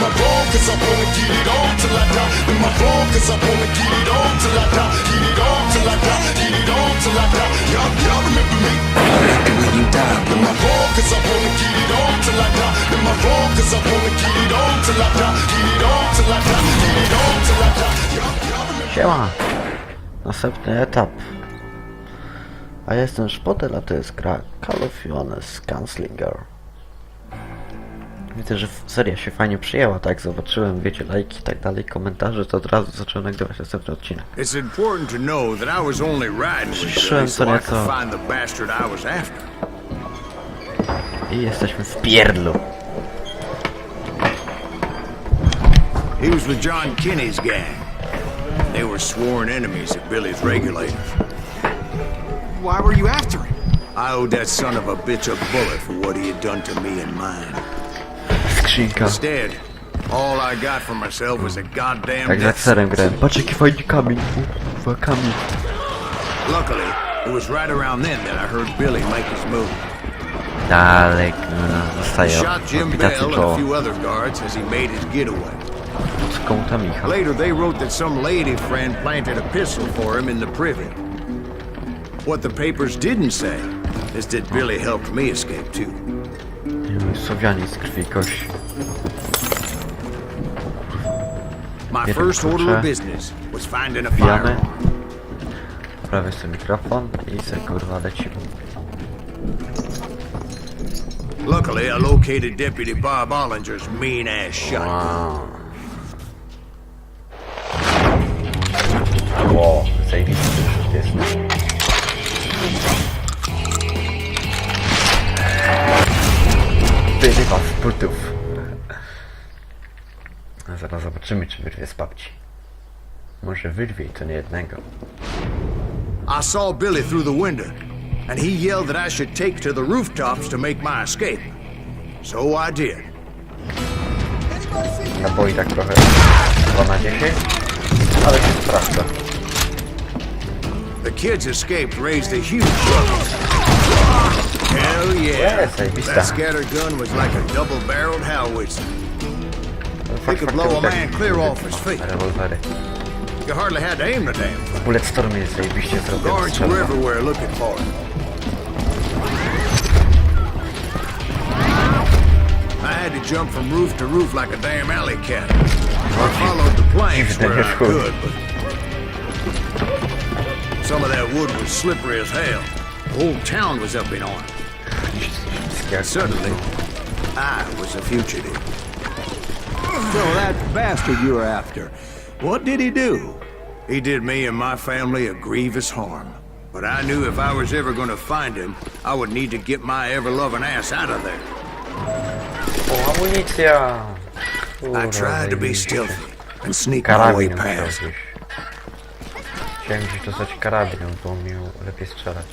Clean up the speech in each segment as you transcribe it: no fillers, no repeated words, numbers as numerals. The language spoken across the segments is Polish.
I roll, cause I wanna get it on till I die. Am I wrong, cause I wanna get it on till I die. Get it on till I die, get it on till I die. Y'all remember me? And when you die, am I wrong, cause I wanna get it on till I die. Am I wrong, cause I wanna get it on till I die. Get it on till I die, get it on till I die. Y'all remember? Siema! Następny etap. A jestem Szpotel, a to jest gra Call of Juarez Gunslinger. Widzę, że seria się fajnie przyjęła, tak? Zobaczyłem, wiecie, lajki i tak dalej, komentarze, to od razu zacząłem nagrywać następny odcinek. Przyszłem co nieco i jesteśmy w pierdlu. He was with John Kinney's gang. They were sworn enemies of Billy's regulators. Why were you after him? I owed that son of a bitch a bullet for what he had done to me and mine. Skrzynka. Instead, all I got for myself was a goddamn Jak za serem grałem. Patrz jaki fajny kamień. Kamień. Luckily, it was right around then that I heard Billy make his move. Dalej, zostaje Shot Jim orbitacji Bell and a czoło. few other guards as he made his getaway. Z kołta Micha. Later, they wrote that some lady friend planted a pistol for him in the privy. What the papers didn't say is that Billy helped me escape too. Słowianie z krwi i kości. My first order of business was finding a Wbijamy. firearm. Prawię sobie mikrofon i se kurwa lecimy. Luckily, I located Deputy Bob Ollinger's mean-ass shotgun. Wow, zajebisty jest. Wyrywa z butów. A zaraz zobaczymy, czy wyrwie z babci. Może wyrwie i to nie jednego. I saw Billy through the window, and he yelled that I should take to the rooftops to make my escape. So I did. Naboi tak trochę 2 na 10, ale się sprawdza. The kids escaped raised a huge ruckus. Hell yeah! That scatter gun was like a double-barreled howitzer. It could blow a man clear off his feet. Rewolwery. You hardly had to aim the damn thing. Bulletstorm jest zajebiście zrobiony. Guards were everywhere looking for it. I had to jump from roof to roof like a damn alley cat. I followed the planks where I could, but some of that wood was slippery as hell. The whole town was up in arms. Suddenly, I was a fugitive. So that bastard you were after, what did he do? He did me and my family a grievous harm. But I knew if I was ever going to find him, I would need to get my ever-loving ass out of there. O, amunicja! I tried to be stealthy and sneak my way Karabin past. Chciałem gdzieś dostać karabin, bo umiał lepiej strzelać.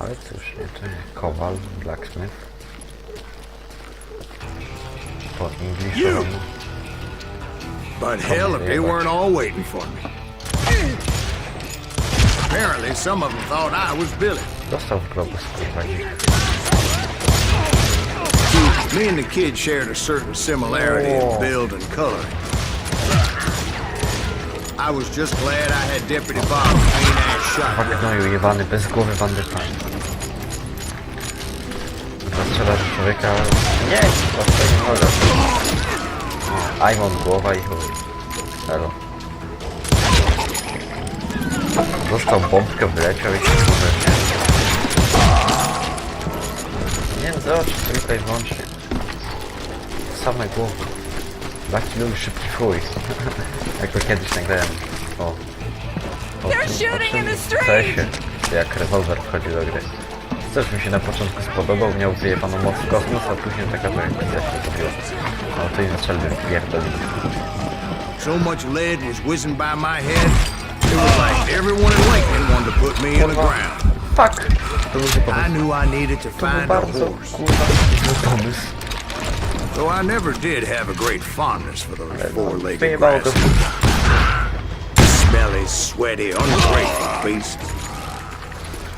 Ale cóż, nie, to nie. Kowal, blacksmith. Po Englishu. But hell, if they weren't all waiting for me. Apparently, some of them thought I was Billy. Dostał w globus, kurwa, ich. Me and the kid shared a certain similarity in build and color. I was just glad I had Deputy Bob's mean-ass shotgun. Fuck, no i jebany, bez głowy bandyta. Strzela do człowieka, ale... Nie, to nie mogę. Ajmon, głowa i chuj. Elo. Dostał bombkę, wyleciał i się skutecznie. Nie wiem, zobacz, tylko i wyłącznie. Same głowy. Taki lubi szybki chuj. Jak to kiedyś nagrałem o CS-ie, jak rewolwer wchodzi do gry. Też mi się na początku spodobał, miał wyjebaną moc w kosmos, a później taka to jak się zrobiło. No to i zaczęli pierdolić. So much lead was whizzing by my head, it was like everyone in Lincoln wanted to put me in the ground. Fuck! To był I knew I needed to find a bardzo horse. pomysł. Though I never did have a great fondness for those four-legged Wyjebało to. grasses. Smelly, sweaty, ungrateful beasts.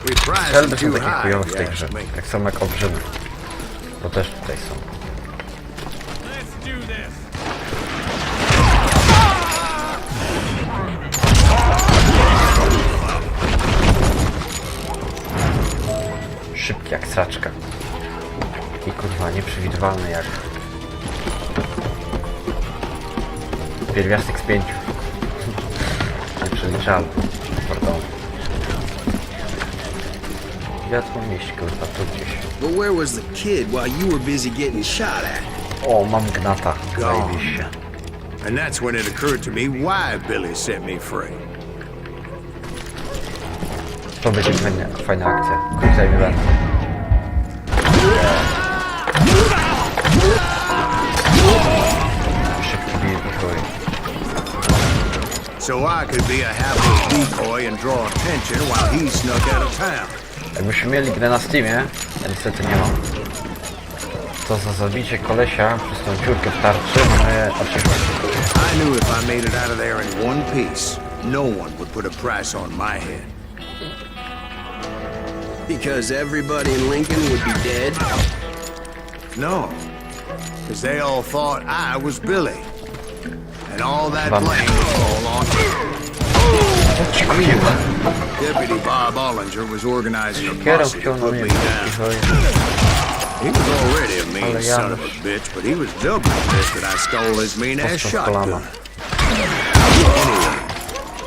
We priced them Strzelby są too takie high, chujowe w if tej you grze, ask me. tak samo jak obrzymy. Bo też tutaj są. do this. Szybki jak sraczka. I kurwa nieprzewidywalny jak pierwiastek z 5. Nieprzeliczalny. Pardon. Wiatło mieść kurwa tu gdzieś. But where was the kid while you were busy getting shot at? O, mam gnata. Zajebiście. And that's when it occurred to me why Billy set me free. To będzie fajna akcja. Krócej mi będę. Szybki bij chuj. So I could be a hapless decoy and draw attention while he snuck out of town. Jakbyśmy mieli grę na Steamie, ja niestety nie mam. To za zabicie kolesia przez tą dziurkę w tarczy mamy achievement. I knew if I made it out of there in one piece, no one would put a price on my head. Because everybody in Lincoln would be dead? No, because they all thought I was Billy. And all that blame would fall on me. Deputy Bob Ollinger was organizing a posse to put me down. He was already a mean son of a bitch, but he was doubly pissed that I stole his mean-ass shotgun. Anyway,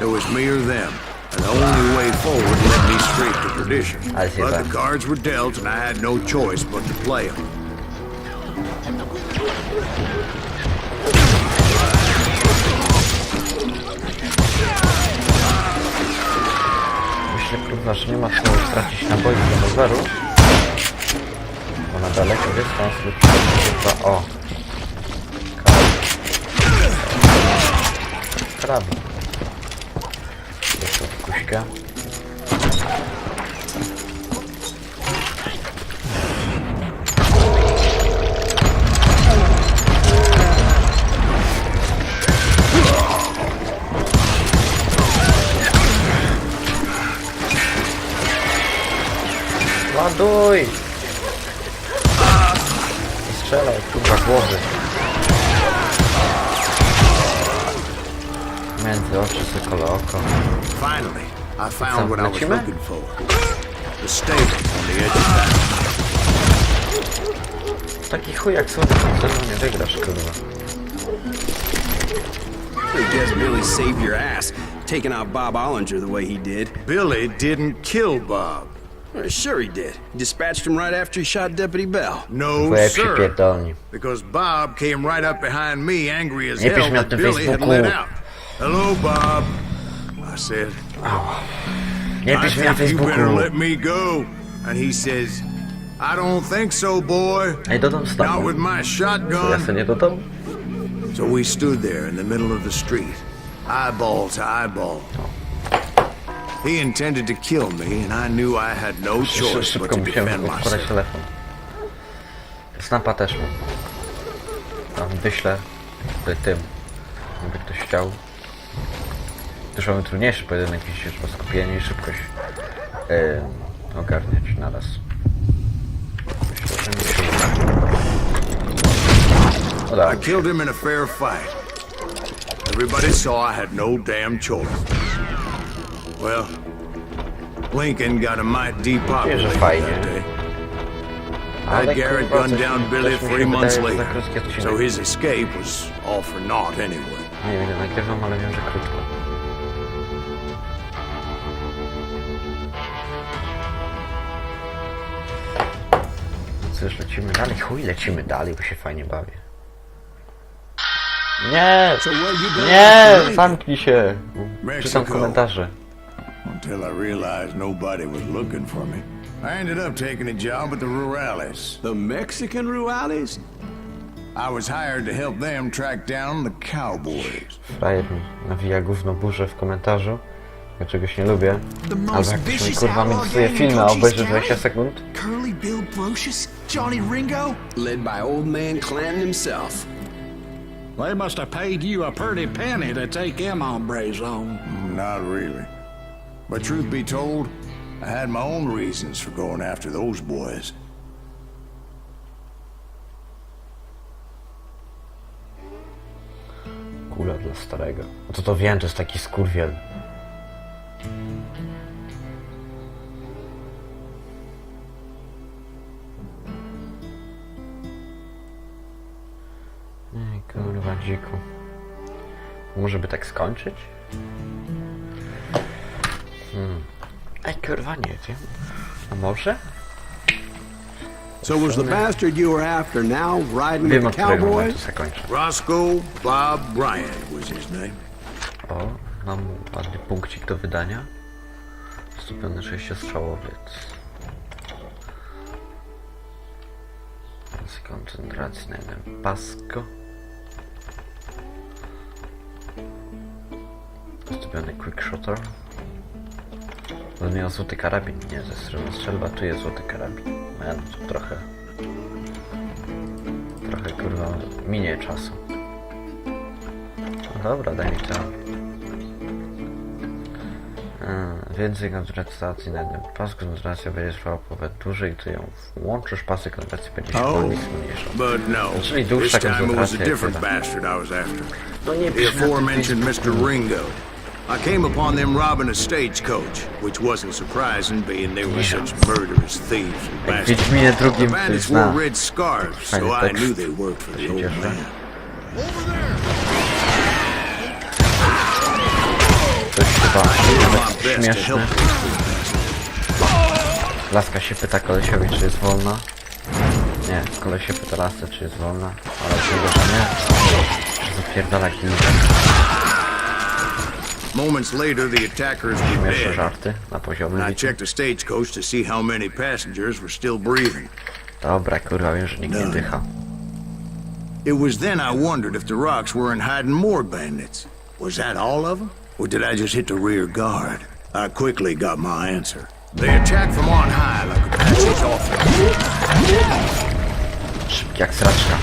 it was me or them, and the only way forward led me straight to perdition. But the cards were dealt, and I had no choice but to play them. Myślę, kurwa, że nie ma co stracić naboi do roweru. Bo na daleki dystans lub chyba... O! Karabin. Jest to w kuśkę. Ładuj! Strzelaj, kurwa, głowy. Między oczy, sokole oko. Finally, I found what I was looking for. The stable on the edge of town. Taki chuj jak słodki, to nie wygrasz, kurwa. I guess Billy saved your ass, taking out Bob Ollinger the way he did. Billy didn't kill Bob. Sure he did. He dispatched him right after he shot Deputy Bell. No, sir. Because Bob came right up behind me, angry as hell that Billy had let out. Hello, Bob. I said, I think you better let me go. And he says, I don't think so, boy. Not with my shotgun. So we stood there in the middle of the street, eyeball to eyeball. He intended to kill me, and I knew I had no choice but to defend myself. Snapa też mam. Tam wyślę tym, jakby ktoś chciał. Też mamy trudniejszy pojedynek, jeśli trzeba skupienie i szybkość ogarniać naraz. Myślę, że nie się uda. I killed him in a fair fight. Everybody saw I had no damn choice. Well, Lincoln got a mite depopulated that day. That Garrett gunned down Billy 3 months later, so his escape was all for naught anyway. Nie wiem, ile nagrywam, ale wiem, że krótko. Cóż, lecimy dalej? Chuj, lecimy dalej, bo się fajnie bawię. Nie! Nie! Zamknij się! Czytam komentarze. Until I realized nobody was looking for me. I ended up taking a job at the Rurales. The Mexican Rurales? I was hired to help them track down the cowboys. Frajer mi nawija gówno burzę w komentarzu. Ja czegoś nie lubię. Albo jak ktoś mi kurwa miksuje filmy, a obejrzy 20 sekund. Curly Bill Brocious? Johnny Ringo? Led by old man Clanton himself. They must have paid you a pretty penny to take them hombres on. Not really. But truth be told, I had my own reasons for going after those boys. kula dla starego. No to wiem, to jest taki skurwiel. Ej, kurwa dziku. Może by tak skończyć? Ej, kurwa, nie wiem. A może? So was the bastard you were after now riding Wiem, with od the którego momentu cowboys? się kończy. Roscoe Bob Bryant was his name. O, mam ładny punkcik do wydania. Stupiony 6-strzałowiec. Z koncentracji na jeden pasko. Stupiony quickshotter. On miał złoty karabin, nie, ze strony strzelba, tu jest złoty karabin. Man, to trochę kurwa minie czasu. No dobra, daj mi to. Więcej koncentracji na jednym pasku, koncentracja będzie trwała połowę dłużej, gdy ją włączysz, pasy koncentracji będzie się wolniej zmniejszał. But no, Czyli this dłuższa time it was a koncentracja different jest bastard I was after. no nie The aforementioned Mr. Ringo. I came upon them robbing a stagecoach, which wasn't surprising, being they were such murderous thieves and Jak w bastards. Wiedźminie The drugim ktoś bandits zna. wore red scarves, so Fajny I tekst. knew they worked for the old Cieszę. man. To jest chyba My nawet best to help śmieszne. Laska się pyta kolesiowi, czy jest wolna. Nie, koleś się pyta lasce, czy jest wolna. Ale tego, że nie. Że zapierdala gildę. Moments later, the attackers were Śmieszne dead. żarty na poziomie. I checked the stagecoach to see how many passengers were still breathing. Dobra, kurwa, wiem, że nikt nie dycha. It was then I wondered if the rocks weren't hiding more bandits. Was that all of them? Or did I just hit the rear guard? I quickly got my answer. They attacked from on high like Apache's often. Szybki jak sraczka.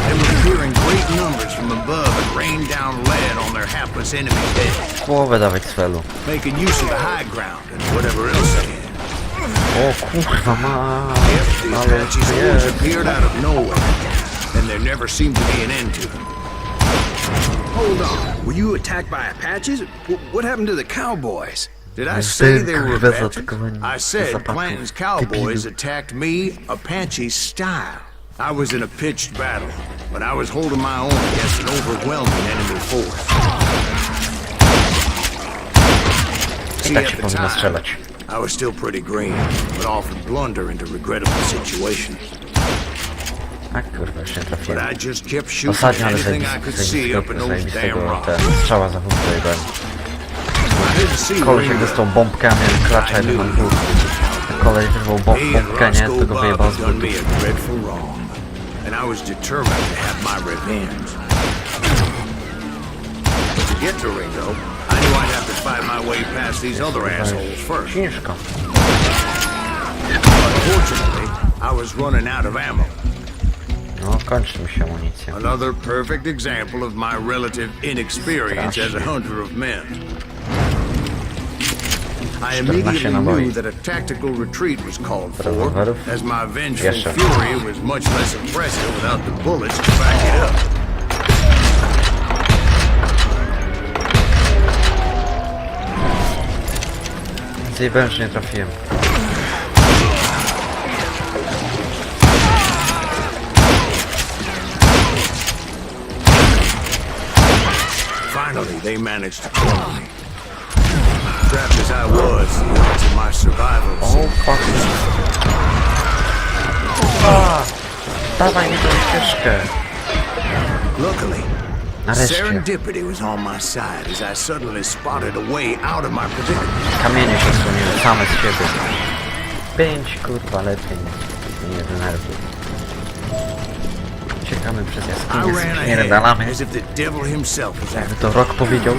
They were appearing great numbers from above and rained down lead on their hapless enemy's heads, Połowę dawać z felu. making use of the high ground and whatever else they had. O kurwa ma. These Ale Apaches to always jest. appeared out of nowhere, and there never seemed to be an end to them. Hold on. Were you attacked by Apaches? What happened to the cowboys? Did I say they were Kurwa, Apaches? zaatakowani I said zapachów. Clanton's cowboys Debilu. attacked me Apache style. I was in a pitched battle, but I was holding my own against an overwhelming enemy force. See, Tak at się the powinno time, strzelać. I was still pretty green, but often blunder into regrettable situations. A kurwa, już nie But trafiłem. I just kept shooting Ostatnio, ale anything I could see up in those damn zajebistego rocks. te strzała za wódkę jebałem. I didn't see Koleś jak Ringo. dostał bombkę, a miałem klacza jeden na dwóch. Koleś wyrwał Me and bombkę, nie? Roscoe To go wyjebał Bob z had done me butów. a dreadful wrong, and I was determined to have my revenge. But to get to Ringo, I knew I'd have to fight my way past these other assholes first. Ciężko. Unfortunately, I was running out of ammo. No, kończy mi się amunicja. Another perfect example of my relative inexperience as a hunter of men. I immediately naboi. knew that a tactical retreat was called for, Rewolwerów? as my vengeful Jeszcze. fury was much less impressive without the bullets to back it up. Zjebałem, że nie trafiłem. Finally, they managed to corner me. Trapped as I was, the odds of my survival O, seemed fuck. Dawaj mi tą ścieżkę. Luckily, Nareszcie. serendipity was on my side as I suddenly spotted a way out of my predicament. Kamienie się słoniły same z siebie. 5 kurwa lepiej. Nie denerwuj. Uciekamy przez I jaskinię, ran nie ahead redalamy. as if the devil himself was after Jakby to Rok powiedział.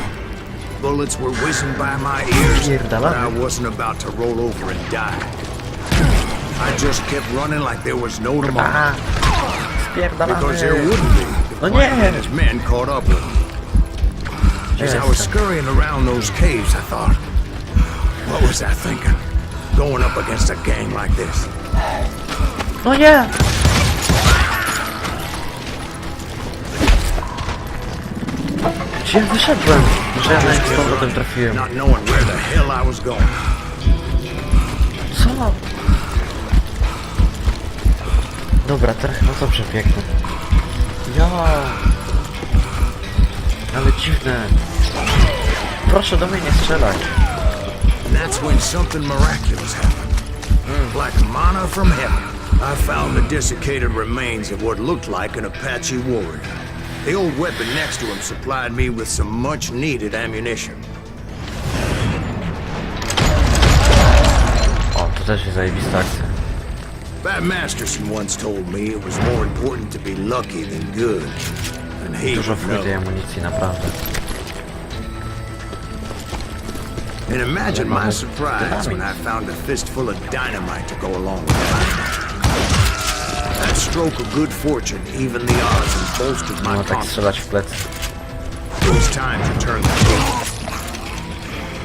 Bullets were whizzing by my ears, but Pierdalamy. I wasn't about to roll over and die. I just kept running like there was no tomorrow, A, spierdalamy. because there wouldn't be if No Clanton nie. and his men caught up with me. As I was scurrying around those caves, I thought, what was I thinking? Going up against a gang like this. No nie. Gdzie wyszedłem? Że ja na nim z powrotem trafiłem. Not knowing where the hell I was going. Co? Dobra, teraz chyba dobrze biegnę. Ja. Ale dziwne. Proszę do mnie nie strzelać. And that's when something miraculous happened. Like manna from heaven, I found the desiccated remains of what looked like an Apache warrior. The old weapon next to him supplied me with some much-needed ammunition. O, to też jest zajebista akcja. Bat Masterson once told me it was more important to be lucky than good. And he Dużo would know. wchodzi amunicji, naprawdę. And imagine my surprise when I found a fistful of dynamite to go along with it. That stroke of good fortune evened the odds and bolstered my No tak confidence. strzelać w plecy. It was time to turn the table.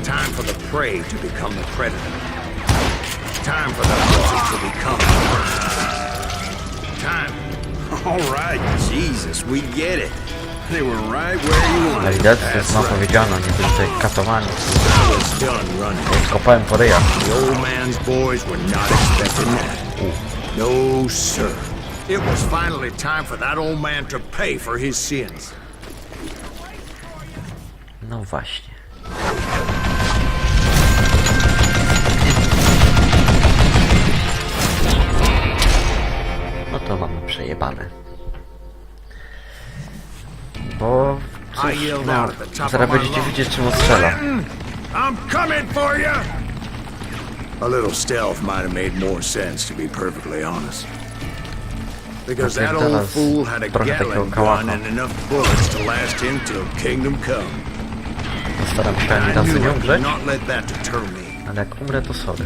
Time for the prey to become the predator. Time for the hunted to become the hunted. Time. All right, Jesus, we get it. They were right where you Ale wanted. widać, to jest ma powiedziano, nie byli tutaj katowani. I was done running. Kopałem po ryjach. The old man's boys were not expecting that. No, sir. It was finally time for that old man to pay for his sins. No właśnie. No to mamy przejebane. Bo cóż, no, zaraz będziecie widzieć, czym on strzela. I'm coming for you! A little stealth might have made more sense, to be perfectly honest. Because that old fool had a Gatling gun and enough bullets to last him till kingdom come. Postaram się ani I razu knew nie I could umrzeć, not let that deter me. ale jak umrę, to sorry.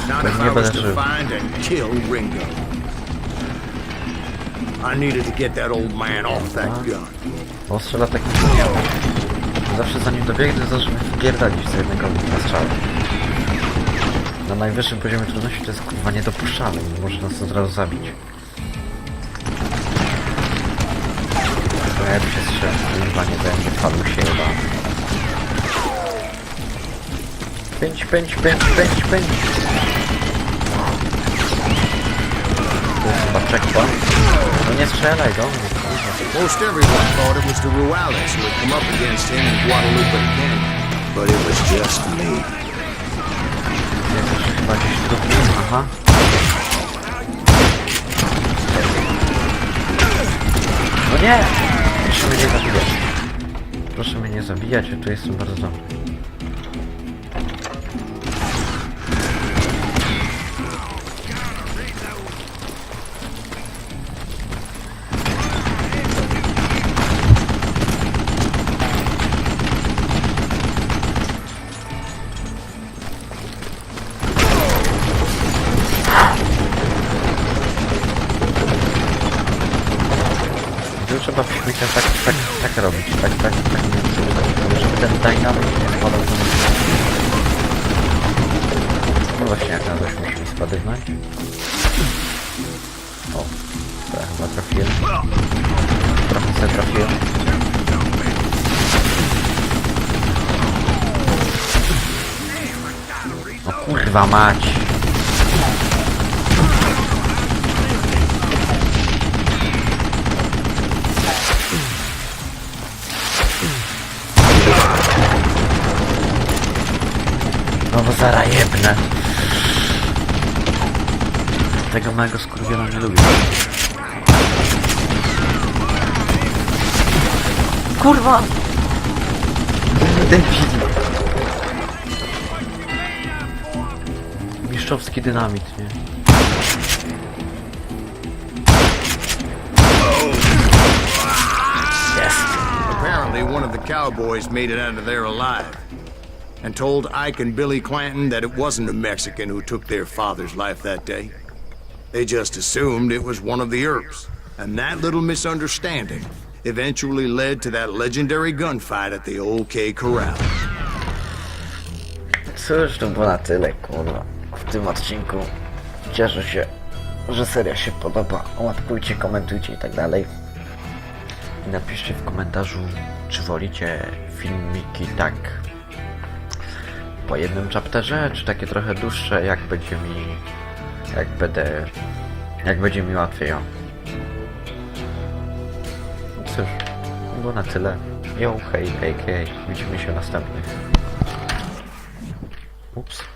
Not if I was to find and kill Ringo. I needed to get that old man off that gun. Bo strzela takim czyniem. Zawsze zanim dobiegnę, zaczynam wpierdalić z jednego strzału. Na najwyższym poziomie trudności to jest kurwa niedopuszczalne i może nas od razu zabić. To jakby się strzelił, kurwa nie będzie padł się chyba. Pędź. To jest chyba checkpoint. No nie strzelaj do mnie, kurwa. Most everyone thought it was the Ruales who had come up against him in Guadalupe Canyon, but it was just me. Jakoś chyba gdzieś tu... Aha. No nie! Proszę mnie nie zabijać. Proszę mnie nie zabijać, ja tu jestem bardzo dobry. Trzeba w śmieciach tak robić, tak, żeby ten dynamik nie spadał do mnie. No właśnie, jak na coś musimy spadywnąć. O, to ja chyba trafiłem. Trochę sobie trafiłem. O kurwa mać! No bo zaraz jebnę. Tego małego skurwiela nie lubię. Kurwa! Debil! Mistrzowski dynamit, nie? Apparently one of the cowboys made it out of there alive and told Ike and Billy Clanton that it wasn't a Mexican who took their father's life that day. They just assumed it was one of the Earps, and that little misunderstanding eventually led to that legendary gunfight at the Old K Corral. Cóż, to było na tyle, kurwa, w tym odcinku. Cieszę się, że seria się podoba. Łapkujcie, komentujcie i tak dalej. Napiszcie w komentarzu, czy wolicie filmiki tak po jednym chapterze, czy takie trochę dłuższe, jak będzie mi łatwiej. Cóż, było na tyle. Yo, hej, AK, widzimy się następnych. Ups.